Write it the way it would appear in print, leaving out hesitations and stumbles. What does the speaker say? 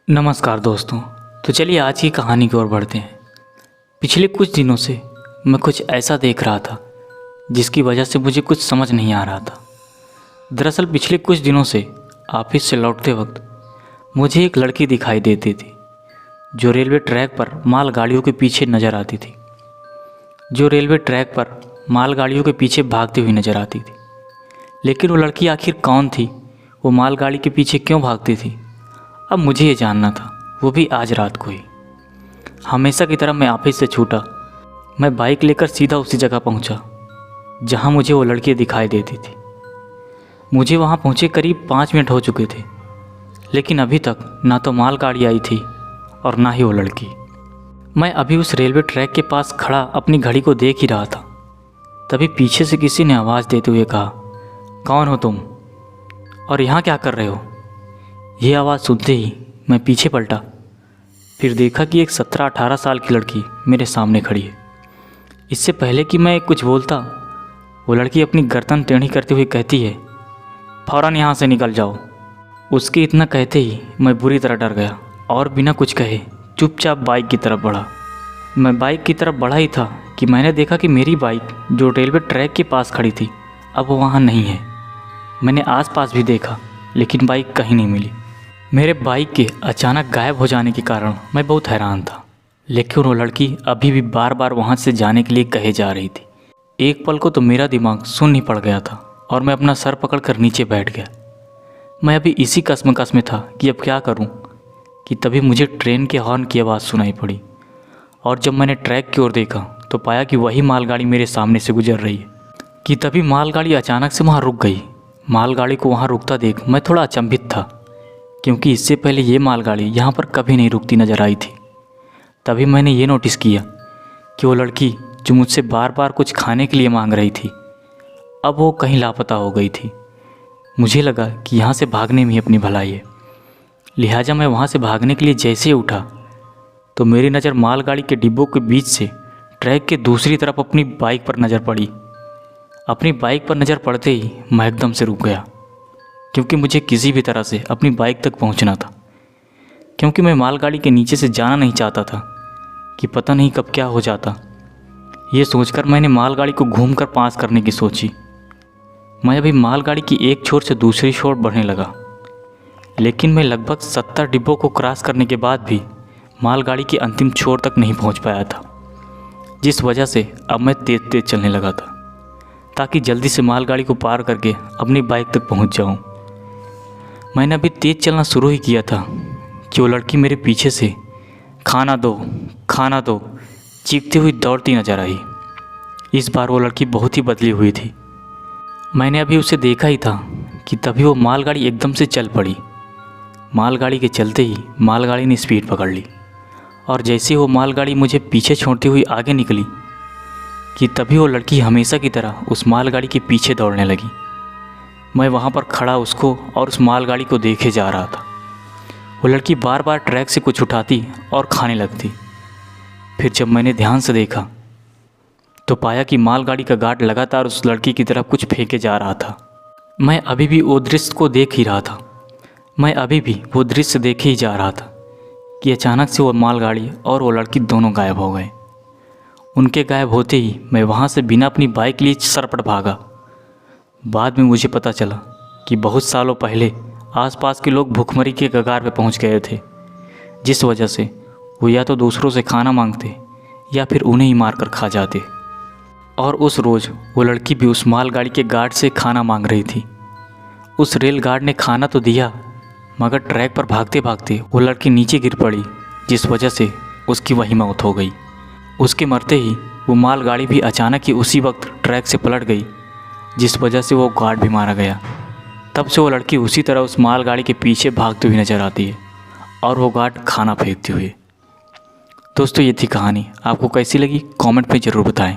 नमस्कार दोस्तों। तो चलिए आज की कहानी की ओर बढ़ते हैं। पिछले कुछ दिनों से मैं कुछ ऐसा देख रहा था जिसकी वजह से मुझे कुछ समझ नहीं आ रहा था। दरअसल पिछले कुछ दिनों से ऑफिस से लौटते वक्त मुझे एक लड़की दिखाई देती थी जो रेलवे ट्रैक पर मालगाड़ियों के पीछे नज़र आती थी मालगाड़ियों के पीछे भागती हुई नज़र आती थी। लेकिन वो लड़की आखिर कौन थी, वो मालगाड़ी के पीछे क्यों भागती थी, अब मुझे ये जानना था, वो भी आज रात को ही। हमेशा की तरह मैं ऑफिस से छूटा। मैं बाइक लेकर सीधा उसी जगह पहुंचा जहां मुझे वो लड़की दिखाई देती थी। मुझे वहां पहुंचे करीब 5 मिनट हो चुके थे, लेकिन अभी तक ना तो मालगाड़ी आई थी और ना ही वो लड़की। मैं अभी उस रेलवे ट्रैक के पास खड़ा अपनी घड़ी को देख ही रहा था। तभी पीछे से किसी ने आवाज़ देते हुए कहा, कौन हो तुम और यहाँ क्या कर रहे हो? ये आवाज़ सुनते ही मैं पीछे पलटा, फिर देखा कि एक 17-18 साल की लड़की मेरे सामने खड़ी है। इससे पहले कि मैं कुछ बोलता, वो लड़की अपनी गर्दन टेढ़ी करते हुए कहती है, फ़ौरन यहाँ से निकल जाओ। उसके इतना कहते ही मैं बुरी तरह डर गया और बिना कुछ कहे चुपचाप बाइक की तरफ बढ़ा। मैं बाइक की तरफ बढ़ा ही था कि मैंने देखा कि मेरी बाइक जो रेलवे ट्रैक के पास खड़ी थी अब वो वहाँ नहीं है। मैंने आसपास भी देखा लेकिन बाइक कहीं नहीं मिली। मेरे बाइक के अचानक गायब हो जाने के कारण मैं बहुत हैरान था, लेकिन वो लड़की अभी भी बार बार वहाँ से जाने के लिए कहे जा रही थी। एक पल को तो मेरा दिमाग सुन्न ही पड़ गया था और मैं अपना सर पकड़कर नीचे बैठ गया। मैं अभी इसी कश्मकश में था कि अब क्या करूं, कि तभी मुझे ट्रेन के हॉर्न की आवाज़ सुनाई पड़ी और जब मैंने ट्रैक की ओर देखा तो पाया कि वही मालगाड़ी मेरे सामने से गुजर रही है। कि तभी मालगाड़ी अचानक से वहाँ रुक गई। मालगाड़ी को वहाँ रुकता देख मैं थोड़ा अचंभित था, क्योंकि इससे पहले ये मालगाड़ी यहाँ पर कभी नहीं रुकती नज़र आई थी। तभी मैंने ये नोटिस किया कि वो लड़की जो मुझसे बार बार कुछ खाने के लिए मांग रही थी अब वो कहीं लापता हो गई थी। मुझे लगा कि यहाँ से भागने में ही अपनी भलाई है, लिहाजा मैं वहाँ से भागने के लिए जैसे ही उठा तो मेरी नज़र मालगाड़ी के डिब्बों के बीच से ट्रैक के दूसरी तरफ अपनी बाइक पर नज़र पड़ी। अपनी बाइक पर नज़र पड़ते ही मैं एकदम से रुक गया, क्योंकि मुझे किसी भी तरह से अपनी बाइक तक पहुंचना था, क्योंकि मैं मालगाड़ी के नीचे से जाना नहीं चाहता था कि पता नहीं कब क्या हो जाता। ये सोचकर मैंने मालगाड़ी को घूमकर पास करने की सोची। मैं अभी मालगाड़ी की एक छोर से दूसरी छोर बढ़ने लगा, लेकिन मैं लगभग 70 डिब्बों को क्रॉस करने के बाद भी मालगाड़ी की अंतिम छोर तक नहीं पहुंच पाया था, जिस वजह से अब मैं तेज़ तेज़ चलने लगा था ताकि जल्दी से मालगाड़ी को पार करके अपनी बाइक तक पहुंच जाऊं। मैंने अभी तेज़ चलना शुरू ही किया था कि वो लड़की मेरे पीछे से खाना दो चीखती हुई दौड़ती नजर आई। इस बार वो लड़की बहुत ही बदली हुई थी। मैंने अभी उसे देखा ही था कि तभी वो मालगाड़ी एकदम से चल पड़ी। मालगाड़ी के चलते ही मालगाड़ी ने स्पीड पकड़ ली और जैसे वो मालगाड़ी मुझे पीछे छोड़ती हुई आगे निकली कि तभी वो लड़की हमेशा की तरह उस मालगाड़ी के पीछे दौड़ने लगी। मैं वहाँ पर खड़ा उसको और उस मालगाड़ी को देखे जा रहा था। वो लड़की बार बार ट्रैक से कुछ उठाती और खाने लगती। फिर जब मैंने ध्यान से देखा तो पाया कि मालगाड़ी का गार्ड लगातार उस लड़की की तरफ कुछ फेंके जा रहा था। मैं अभी भी वो दृश्य देखे ही जा रहा था कि अचानक से वो मालगाड़ी और वो लड़की दोनों गायब हो गए। उनके गायब होते ही मैं वहाँ से बिना अपनी बाइक लिए सरपट भागा। बाद में मुझे पता चला कि बहुत सालों पहले आसपास के लोग भूखमरी के कगार पे पहुँच गए थे, जिस वजह से वो या तो दूसरों से खाना मांगते या फिर उन्हें ही मारकर खा जाते। और उस रोज़ वो लड़की भी उस मालगाड़ी के गार्ड से खाना मांग रही थी। उस रेल गार्ड ने खाना तो दिया, मगर ट्रैक पर भागते भागते वो लड़की नीचे गिर पड़ी, जिस वजह से उसकी वही मौत हो गई। उसके मरते ही वो मालगाड़ी भी अचानक ही उसी वक्त ट्रैक से पलट गई, जिस वजह से वो गार्ड भी मारा गया। तब से वो लड़की उसी तरह उस मालगाड़ी के पीछे भागती हुई नज़र आती है और वो गार्ड खाना फेंकते हुए। दोस्तों ये थी कहानी, आपको कैसी लगी कमेंट में ज़रूर बताएं।